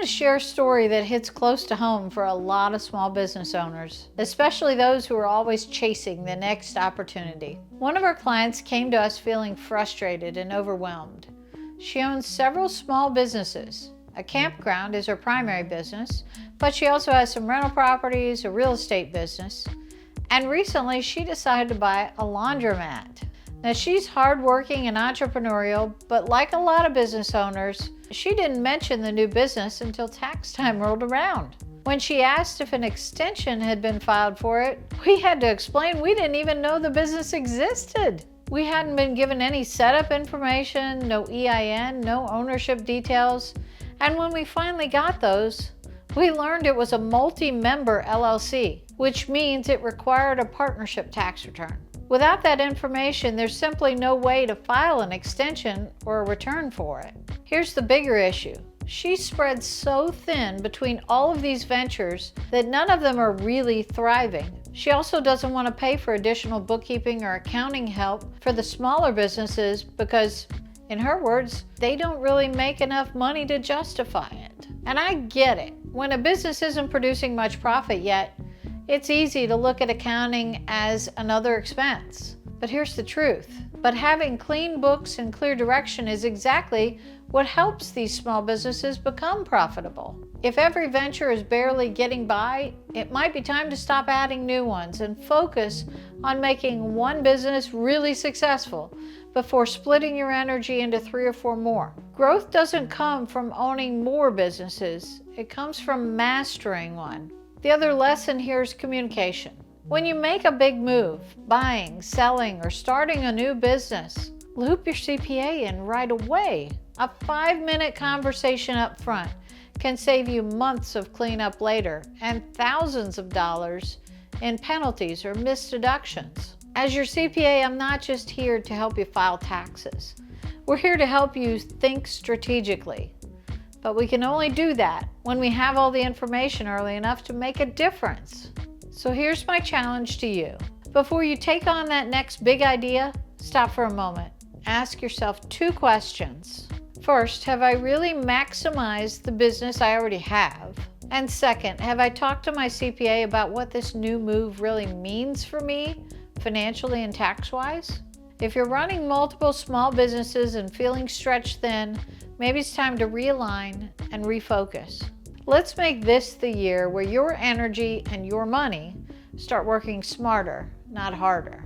want to share a story that hits close to home for a lot of small business owners, especially those who are always chasing the next opportunity. One of our clients came to us feeling frustrated and overwhelmed. She owns several small businesses. A campground is her primary business, but she also has some rental properties, a real estate business, and recently she decided to buy a laundromat. Now, she's hardworking and entrepreneurial, but like a lot of business owners, she didn't mention the new business until tax time rolled around. When she asked if an extension had been filed for it, we had to explain we didn't even know the business existed. We hadn't been given any setup information, no EIN, no ownership details, and when we finally got those, we learned it was a multi-member LLC, which means it required a partnership tax return. Without that information, there's simply no way to file an extension or a return for it. Here's the bigger issue. She's spread so thin between all of these ventures that none of them are really thriving. She also doesn't want to pay for additional bookkeeping or accounting help for the smaller businesses because, in her words, they don't really make enough money to justify it. And I get it. When a business isn't producing much profit yet, it's easy to look at accounting as another expense. But here's the truth. But having clean books and clear direction is exactly what helps these small businesses become profitable. If every venture is barely getting by, it might be time to stop adding new ones and focus on making one business really successful before splitting your energy into 3 or 4 more. Growth doesn't come from owning more businesses. It comes from mastering one. The other lesson here is communication. When you make a big move, buying, selling, or starting a new business, loop your CPA in right away. A 5-minute conversation up front can save you months of cleanup later and thousands of dollars in penalties or missed deductions. As your CPA, I'm not just here to help you file taxes. We're here to help you think strategically. But we can only do that when we have all the information early enough to make a difference. So here's my challenge to you. Before you take on that next big idea, stop for a moment. Ask yourself 2 questions. First, have I really maximized the business I already have? And second, have I talked to my CPA about what this new move really means for me, financially and tax-wise? If you're running multiple small businesses and feeling stretched thin, maybe it's time to realign and refocus. Let's make this the year where your energy and your money start working smarter, not harder.